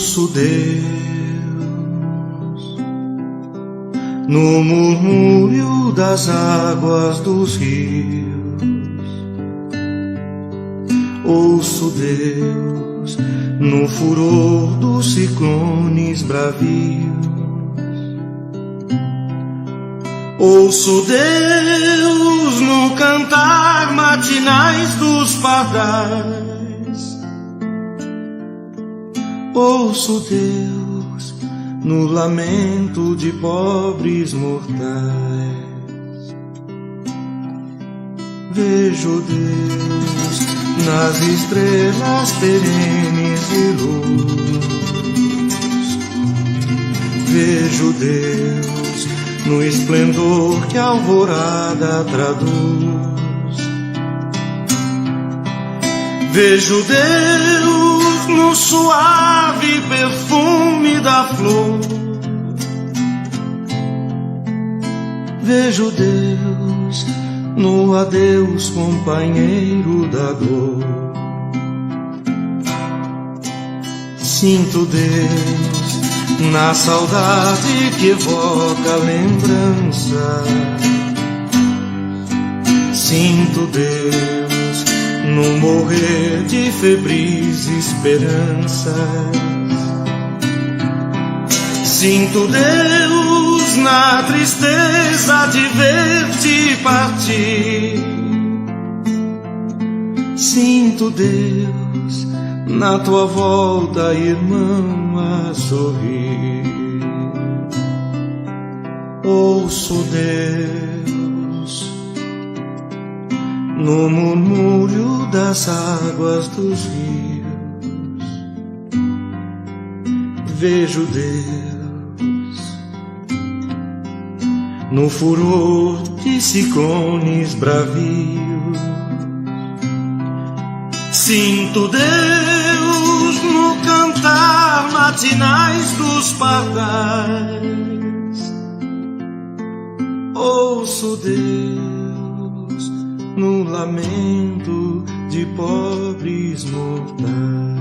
Ouço Deus no murmúrio das águas dos rios. Ouço Deus no furor dos ciclones bravios. Ouço Deus no cantar matinais dos pardais. Ouço Deus no lamento de pobres mortais. Vejo Deus nas estrelas perenes de luz. Vejo Deus no esplendor que a alvorada traduz. Vejo Deus no suave perfume da flor. Vejo Deus no adeus companheiro da dor. Sinto Deus na saudade que evoca a lembrança. Sinto Deus no morrer de febris esperanças. Sinto Deus na tristeza de ver-te partir. Sinto Deus na tua volta, irmão, a sorrir. Ouço Deus no murmúrio das águas dos rios. Vejo Deus no furor de ciclones bravios. Sinto Deus no cantar matinais dos pardais. Ouço Deus no lamento de pobres mortais.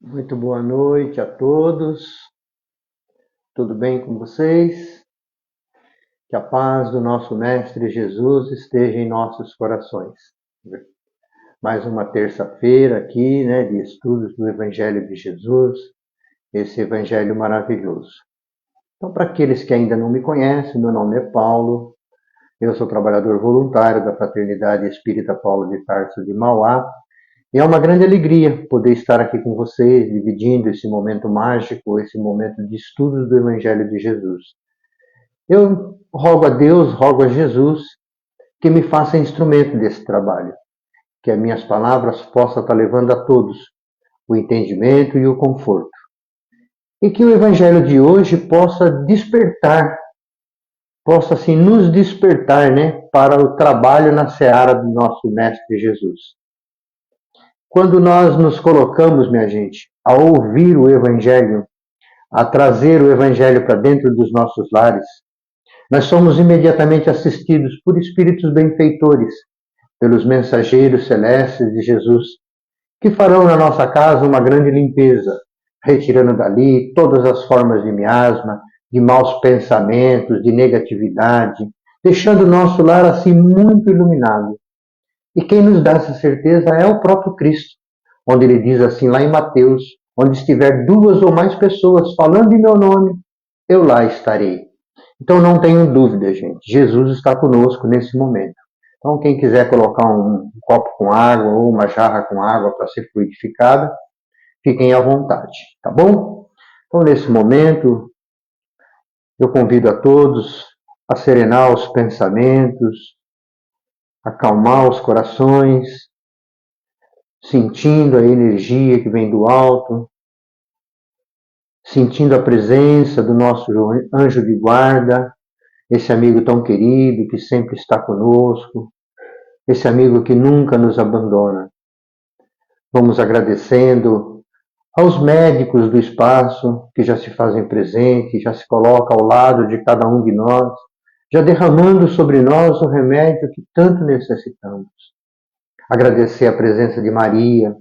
Muito boa noite a todos. Tudo bem com vocês? Que a paz do nosso Mestre Jesus esteja em nossos corações. Mais uma terça-feira aqui, de estudos do Evangelho de Jesus, esse Evangelho maravilhoso. Então, para aqueles que ainda não me conhecem, meu nome é Paulo, eu sou trabalhador voluntário da Fraternidade Espírita Paulo de Tarso de Mauá, e é uma grande alegria poder estar aqui com vocês, dividindo esse momento mágico, esse momento de estudos do Evangelho de Jesus. Eu rogo a Deus, rogo a Jesus, que me faça instrumento desse trabalho, que as minhas palavras possam estar levando a todos o entendimento e o conforto. E que o Evangelho de hoje possa despertar, possa assim nos despertar, para o trabalho na seara do nosso Mestre Jesus. Quando nós nos colocamos, minha gente, a ouvir o Evangelho, a trazer o Evangelho para dentro dos nossos lares, nós somos imediatamente assistidos por espíritos benfeitores, pelos mensageiros celestes de Jesus, que farão na nossa casa uma grande limpeza, retirando dali todas as formas de miasma, de maus pensamentos, de negatividade, deixando o nosso lar assim muito iluminado. E quem nos dá essa certeza é o próprio Cristo, onde ele diz assim lá em Mateus, onde estiver 2 ou mais pessoas falando em meu nome, eu lá estarei. Então não tenham dúvida, gente, Jesus está conosco nesse momento. Então quem quiser colocar um copo com água ou uma jarra com água para ser fluidificada, fiquem à vontade, tá bom? Então nesse momento, eu convido a todos a serenar os pensamentos, acalmar os corações, sentindo a energia que vem do alto, sentindo a presença do nosso anjo de guarda, esse amigo tão querido que sempre está conosco, esse amigo que nunca nos abandona. Vamos agradecendo aos médicos do espaço que já se fazem presente, já se coloca ao lado de cada um de nós, já derramando sobre nós o remédio que tanto necessitamos. Agradecer a presença de Maria,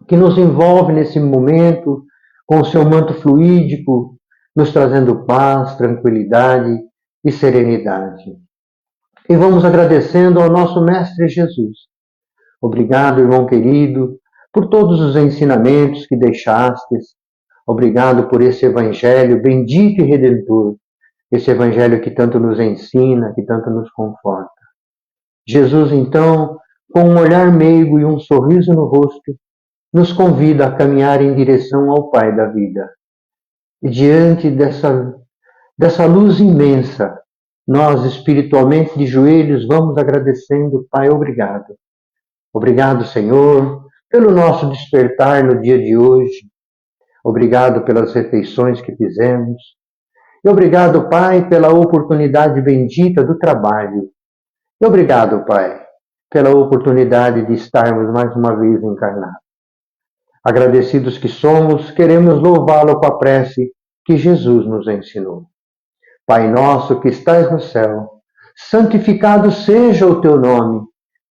que nos envolve nesse momento com o seu manto fluídico, nos trazendo paz, tranquilidade e serenidade. E vamos agradecendo ao nosso Mestre Jesus. Obrigado, irmão querido, por todos os ensinamentos que deixastes. Obrigado por esse Evangelho bendito e redentor, esse Evangelho que tanto nos ensina, que tanto nos conforta. Jesus, então, com um olhar meigo e um sorriso no rosto, nos convida a caminhar em direção ao Pai da vida. E diante dessa luz imensa, nós espiritualmente de joelhos vamos agradecendo, Pai, obrigado. Obrigado, Senhor, pelo nosso despertar no dia de hoje. Obrigado pelas refeições que fizemos. E obrigado, Pai, pela oportunidade bendita do trabalho. E obrigado, Pai, pela oportunidade de estarmos mais uma vez encarnados. Agradecidos que somos, queremos louvá-lo com a prece que Jesus nos ensinou. Pai nosso que estais no céu, santificado seja o teu nome.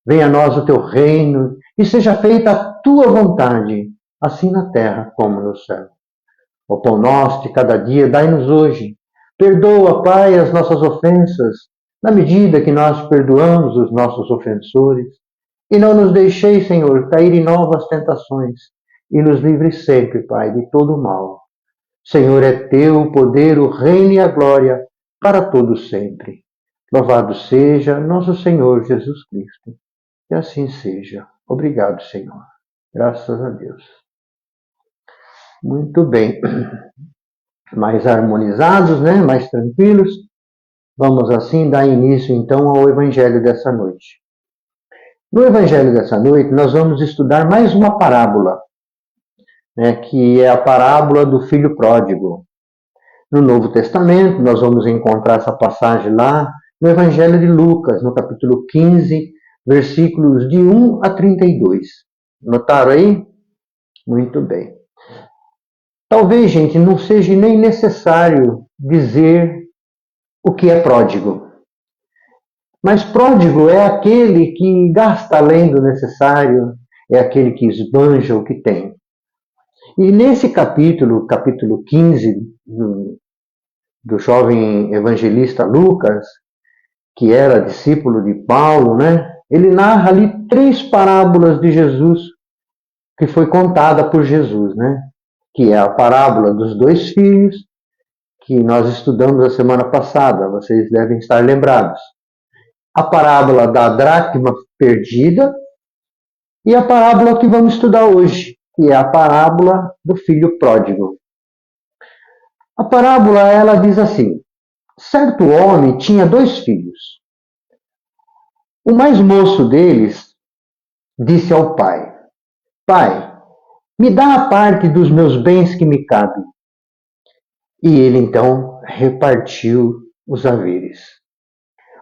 Venha a nós o teu reino e seja feita a tua vontade, assim na terra como no céu. O pão nosso de cada dia dai-nos hoje. Perdoa, Pai, as nossas ofensas, na medida que nós perdoamos os nossos ofensores. E não nos deixeis, Senhor, cair em novas tentações, e nos livre sempre, Pai, de todo o mal. Senhor, é teu o poder, o reino e a glória, para todos sempre. Louvado seja nosso Senhor Jesus Cristo. Que assim seja. Obrigado, Senhor. Graças a Deus. Muito bem. Mais harmonizados, né? Mais tranquilos. Vamos assim dar início então ao Evangelho dessa noite. No Evangelho dessa noite, nós vamos estudar mais uma parábola, né, que é a parábola do filho pródigo. No Novo Testamento, nós vamos encontrar essa passagem lá no Evangelho de Lucas, no capítulo 15, versículos de 1 a 32. Notaram aí? Muito bem. Talvez, gente, não seja nem necessário dizer o que é pródigo. Mas pródigo é aquele que gasta além do necessário, é aquele que esbanja o que tem. E nesse capítulo 15 do jovem evangelista Lucas, que era discípulo de Paulo, né? Ele narra ali 3 parábolas de Jesus que foi contada por Jesus, né? Que é a parábola dos 2 filhos, que nós estudamos a semana passada, vocês devem estar lembrados. A parábola da dracma perdida e a parábola que vamos estudar hoje, que é a parábola do filho pródigo. A parábola, ela diz assim: certo homem tinha 2 filhos. O mais moço deles disse ao pai: Pai, me dá a parte dos meus bens que me cabe. E ele então repartiu os haveres.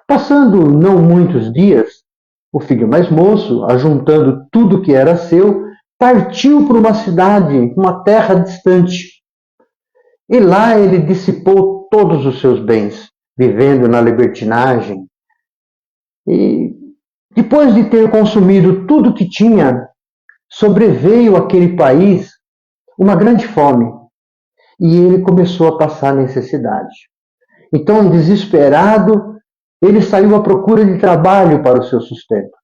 Passando não muitos dias, o filho mais moço, ajuntando tudo que era seu, partiu para uma cidade, uma terra distante. E lá ele dissipou todos os seus bens, vivendo na libertinagem. E depois de ter consumido tudo que tinha, sobreveio àquele país uma grande fome. E ele começou a passar necessidade. Então, desesperado, ele saiu à procura de trabalho para o seu sustento.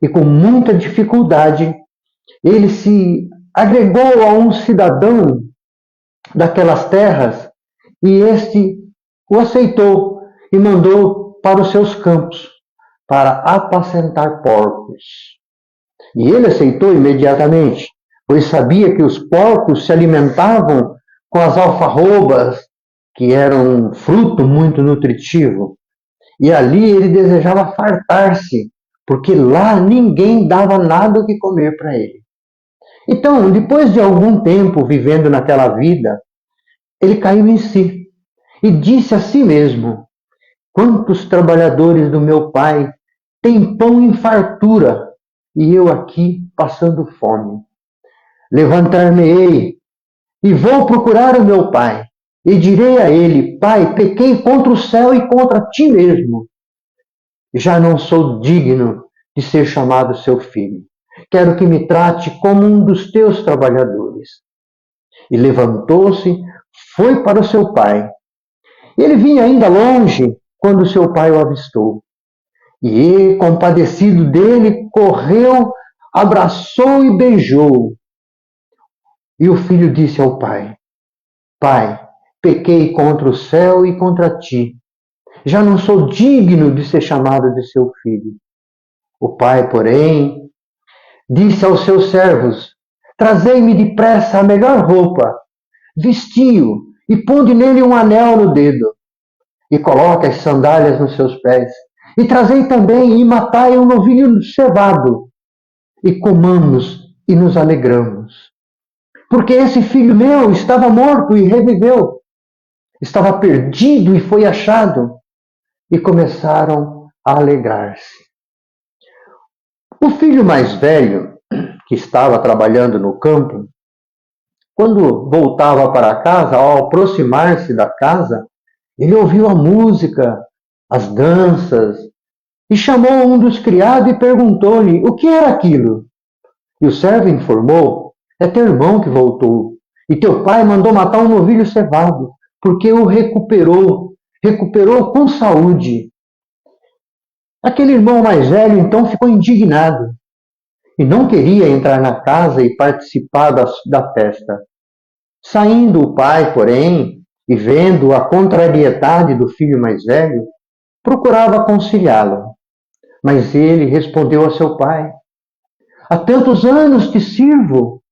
E com muita dificuldade, ele se agregou a um cidadão daquelas terras e este o aceitou e mandou para os seus campos para apacentar porcos. E ele aceitou imediatamente, pois sabia que os porcos se alimentavam com as alfarrobas, que eram um fruto muito nutritivo. E ali ele desejava fartar-se, porque lá ninguém dava nada o que comer para ele. Então, depois de algum tempo vivendo naquela vida, ele caiu em si e disse a si mesmo: quantos trabalhadores do meu pai têm pão em fartura e eu aqui passando fome. Levantar-me-ei e vou procurar o meu pai. E direi a ele: Pai, pequei contra o céu e contra ti mesmo. Já não sou digno de ser chamado seu filho. Quero que me trate como um dos teus trabalhadores. E levantou-se, foi para o seu pai. Ele vinha ainda longe quando seu pai o avistou. E, compadecido dele, correu, abraçou e beijou. E o filho disse ao pai: Pai, pequei contra o céu e contra ti. Já não sou digno de ser chamado de seu filho. O pai, porém, disse aos seus servos: Trazei-me depressa a melhor roupa, vestiu e ponde nele um anel no dedo, e coloque as sandálias nos seus pés. E trazei também e matai um novilho cevado, e comamos e nos alegramos. Porque esse filho meu estava morto e reviveu, estava perdido e foi achado. E começaram a alegrar-se. O filho mais velho, que estava trabalhando no campo, quando voltava para casa, ao aproximar-se da casa, ele ouviu a música, as danças, e chamou um dos criados e perguntou-lhe o que era aquilo. E o servo informou: É teu irmão que voltou, e teu pai mandou matar um novilho cevado, porque o recuperou com saúde. Aquele irmão mais velho então ficou indignado e não queria entrar na casa e participar da festa. Saindo o pai, porém, e vendo a contrariedade do filho mais velho, procurava conciliá-lo. Mas ele respondeu a seu pai: Há tantos anos te sirvo,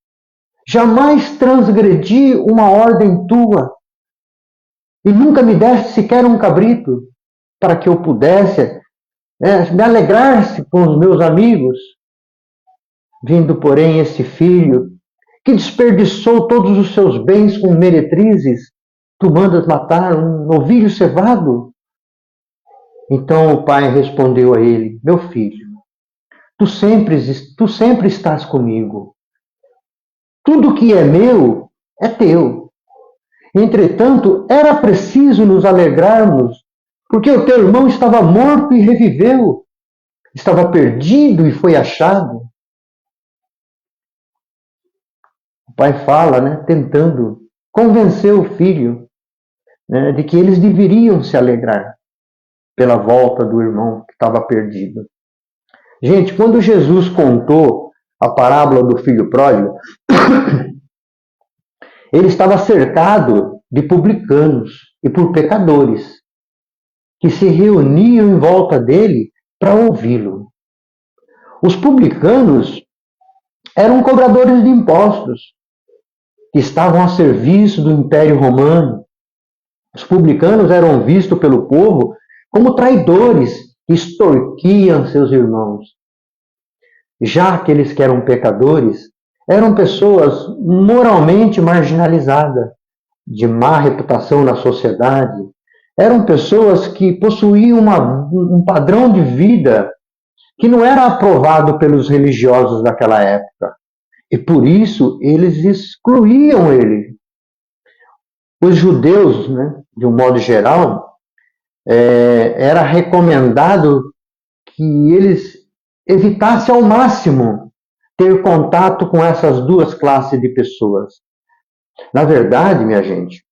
jamais transgredi uma ordem tua, e nunca me deste sequer um cabrito, para que eu pudesse me alegrar-se com os meus amigos. Vindo, porém, esse filho, que desperdiçou todos os seus bens com meretrizes, tu mandas matar um novilho cevado? Então o pai respondeu a ele: Meu filho, tu sempre estás comigo. Tudo que é meu é teu. Entretanto, era preciso nos alegrarmos, porque o teu irmão estava morto e reviveu, estava perdido e foi achado. O pai fala, tentando convencer o filho, de que eles deveriam se alegrar pela volta do irmão que estava perdido. Gente, quando Jesus contou a parábola do filho pródigo, ele estava cercado de publicanos e por pecadores que se reuniam em volta dele para ouvi-lo. Os publicanos eram cobradores de impostos que estavam a serviço do Império Romano. Os publicanos eram vistos pelo povo como traidores que extorquiam seus irmãos. Já aqueles que eram pecadores eram pessoas moralmente marginalizadas, de má reputação na sociedade. Eram pessoas que possuíam um padrão de vida que não era aprovado pelos religiosos daquela época. E por isso eles excluíam ele. Os judeus, de um modo geral, era recomendado que eles evitassem ao máximo ter contato com essas duas classes de pessoas. Na verdade, minha gente,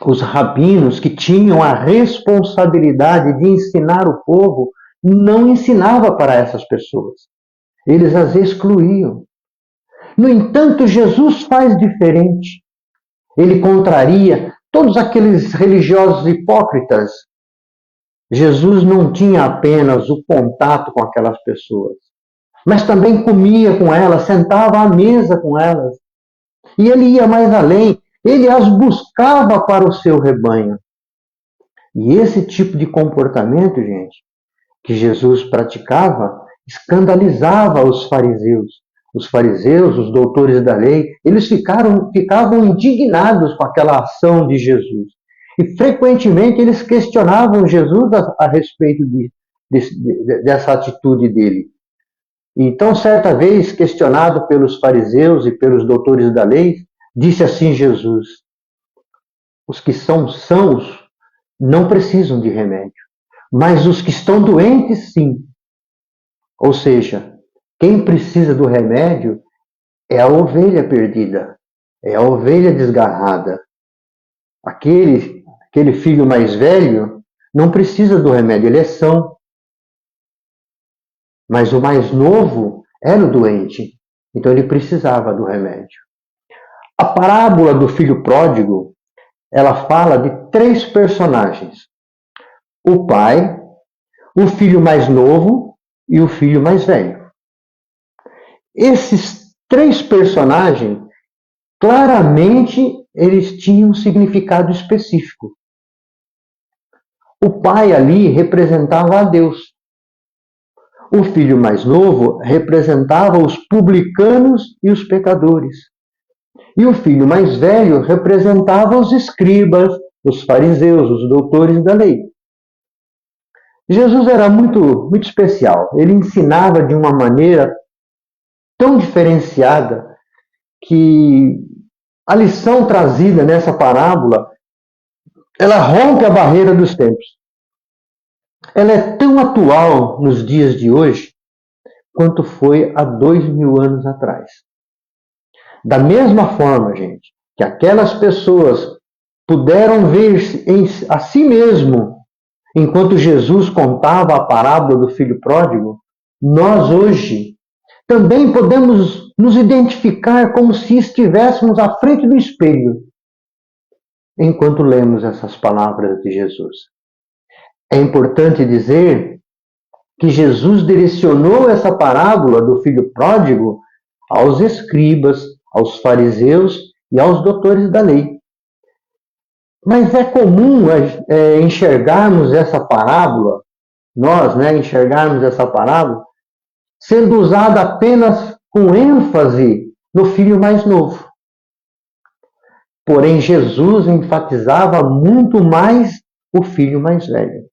os rabinos que tinham a responsabilidade de ensinar o povo não ensinavam para essas pessoas. Eles as excluíam. No entanto, Jesus faz diferente. Ele contraria todos aqueles religiosos hipócritas. Jesus não tinha apenas o contato com aquelas pessoas, mas também comia com elas, sentava à mesa com elas. E ele ia mais além, ele as buscava para o seu rebanho. E esse tipo de comportamento, gente, que Jesus praticava, escandalizava os fariseus. Os fariseus, os doutores da lei, eles ficavam indignados com aquela ação de Jesus. E frequentemente eles questionavam Jesus a respeito dessa atitude dele. Então, certa vez, questionado pelos fariseus e pelos doutores da lei, disse assim Jesus: os que são sãos não precisam de remédio, mas os que estão doentes, sim. Ou seja, quem precisa do remédio é a ovelha perdida, é a ovelha desgarrada. Aquele filho mais velho não precisa do remédio, ele é são. Mas o mais novo era o doente, então ele precisava do remédio. A parábola do filho pródigo, ela fala de 3 personagens: o pai, o filho mais novo e o filho mais velho. Esses 3 personagens, claramente, eles tinham um significado específico. O pai ali representava a Deus. O filho mais novo representava os publicanos e os pecadores. E o filho mais velho representava os escribas, os fariseus, os doutores da lei. Jesus era muito especial. Ele ensinava de uma maneira tão diferenciada que a lição trazida nessa parábola, ela rompe a barreira dos tempos. Ela é tão atual nos dias de hoje quanto foi há 2000 anos atrás. Da mesma forma, gente, que aquelas pessoas puderam ver a si mesmo enquanto Jesus contava a parábola do filho pródigo, nós hoje também podemos nos identificar como se estivéssemos à frente do espelho enquanto lemos essas palavras de Jesus. É importante dizer que Jesus direcionou essa parábola do filho pródigo aos escribas, aos fariseus e aos doutores da lei. Mas é comum enxergarmos essa parábola, nós, enxergarmos essa parábola, sendo usada apenas com ênfase no filho mais novo. Porém, Jesus enfatizava muito mais o filho mais velho,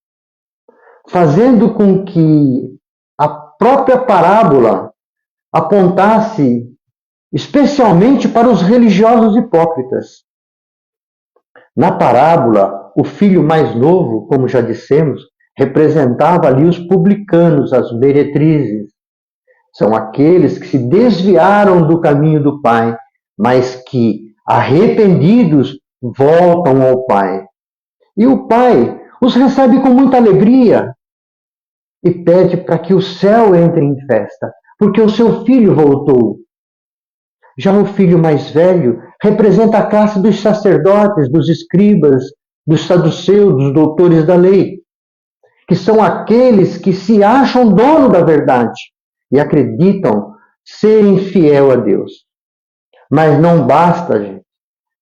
fazendo com que a própria parábola apontasse especialmente para os religiosos hipócritas. Na parábola, o filho mais novo, como já dissemos, representava ali os publicanos, as meretrizes. São aqueles que se desviaram do caminho do Pai, mas que, arrependidos, voltam ao Pai. E o Pai os recebe com muita alegria e pede para que o céu entre em festa, porque o seu filho voltou. Já o filho mais velho representa a classe dos sacerdotes, dos escribas, dos saduceus, dos doutores da lei, que são aqueles que se acham dono da verdade e acreditam serem fiel a Deus. Mas não basta, gente,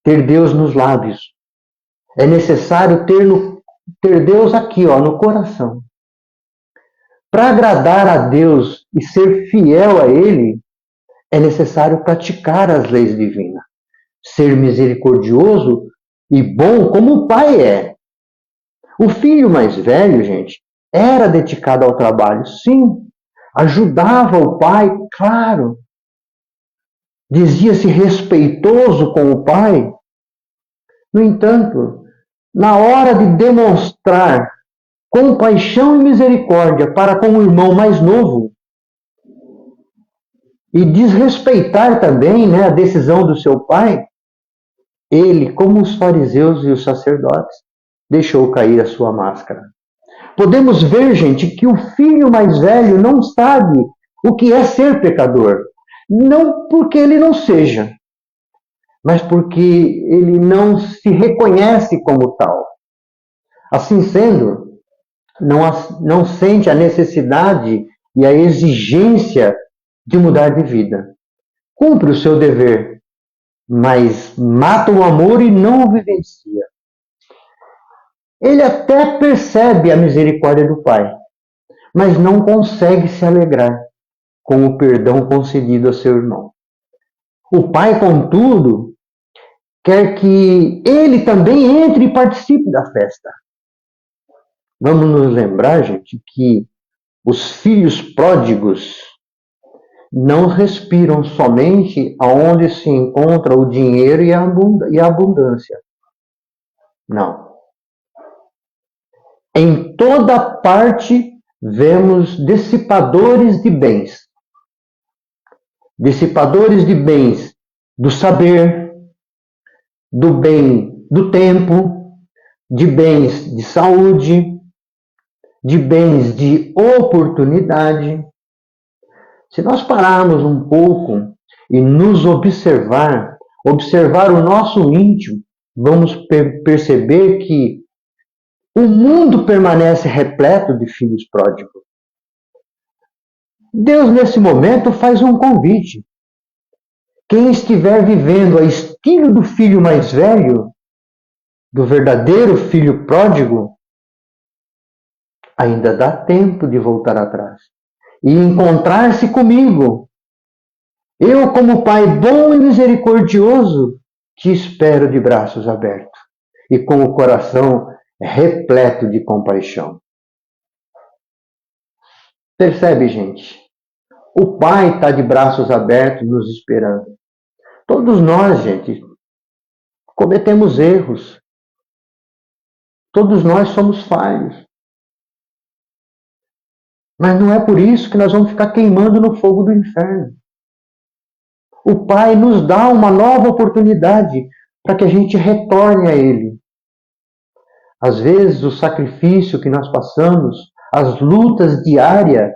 ter Deus nos lábios. É necessário ter Deus aqui, no coração. Para agradar a Deus e ser fiel a Ele, é necessário praticar as leis divinas. Ser misericordioso e bom como o Pai é. O filho mais velho, gente, era dedicado ao trabalho, sim. Ajudava o pai, claro. Dizia-se respeitoso com o pai. No entanto, na hora de demonstrar compaixão e misericórdia para com o irmão mais novo, e desrespeitar também a decisão do seu pai, ele, como os fariseus e os sacerdotes, deixou cair a sua máscara. Podemos ver, gente, que o filho mais velho não sabe o que é ser pecador. Não porque ele não seja, mas porque ele não se reconhece como tal. Assim sendo, não sente a necessidade e a exigência de mudar de vida. Cumpre o seu dever, mas mata o amor e não o vivencia. Ele até percebe a misericórdia do Pai, mas não consegue se alegrar com o perdão concedido a seu irmão. O Pai, contudo, quer que ele também entre e participe da festa. Vamos nos lembrar, gente, que os filhos pródigos não respiram somente aonde se encontra o dinheiro e a abundância. Não. Em toda parte vemos dissipadores de bens. Dissipadores de bens do saber, do bem do tempo, de bens de saúde, de bens de oportunidade. Se nós pararmos um pouco e nos observar o nosso íntimo, vamos perceber que o mundo permanece repleto de filhos pródigos. Deus, nesse momento, faz um convite. Quem estiver vivendo a estilo do filho mais velho, do verdadeiro filho pródigo, ainda dá tempo de voltar atrás e encontrar-se comigo. Eu, como Pai bom e misericordioso, te espero de braços abertos e com o coração repleto de compaixão. Percebe, gente? O Pai está de braços abertos nos esperando. Todos nós, gente, cometemos erros. Todos nós somos falhos. Mas não é por isso que nós vamos ficar queimando no fogo do inferno. O Pai nos dá uma nova oportunidade para que a gente retorne a Ele. Às vezes, o sacrifício que nós passamos, as lutas diárias,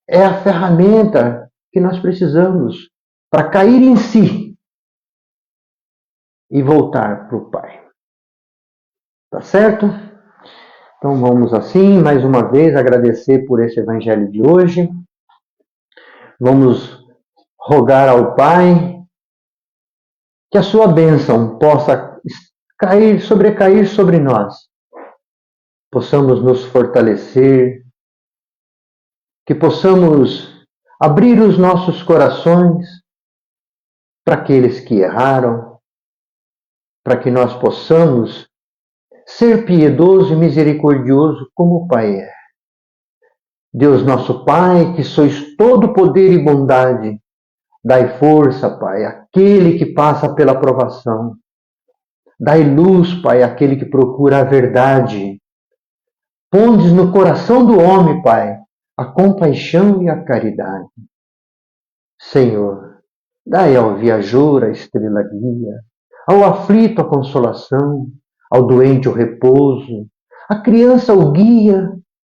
é a ferramenta que nós precisamos para cair em si e voltar para o Pai. Tá certo? Então vamos assim, mais uma vez, agradecer por esse evangelho de hoje. Vamos rogar ao Pai que a sua bênção possa sobrecair sobre nós. Possamos nos fortalecer, que possamos abrir os nossos corações para aqueles que erraram, para que nós possamos ser piedoso e misericordioso como o Pai é. Deus nosso Pai, que sois todo poder e bondade, dai força, Pai, àquele que passa pela provação. Dai luz, Pai, àquele que procura a verdade. Pondes no coração do homem, Pai, a compaixão e a caridade. Senhor, dai ao viajor a estrela guia, ao aflito a consolação, ao doente o repouso, à criança o guia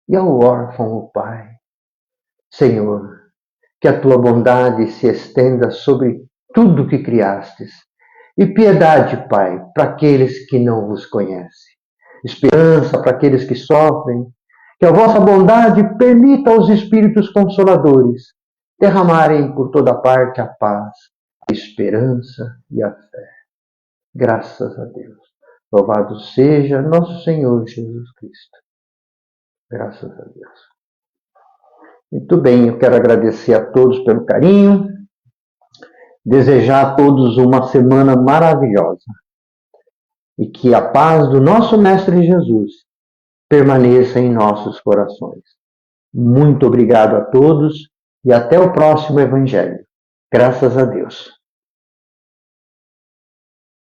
e ao órfão o Pai. Senhor, que a tua bondade se estenda sobre tudo que criastes, e piedade, Pai, para aqueles que não vos conhecem, esperança para aqueles que sofrem, que a vossa bondade permita aos Espíritos Consoladores derramarem por toda parte a paz, a esperança e a fé. Graças a Deus. Louvado seja nosso Senhor Jesus Cristo. Graças a Deus. Muito bem, eu quero agradecer a todos pelo carinho, desejar a todos uma semana maravilhosa e que a paz do nosso Mestre Jesus permaneça em nossos corações. Muito obrigado a todos e até o próximo Evangelho. Graças a Deus.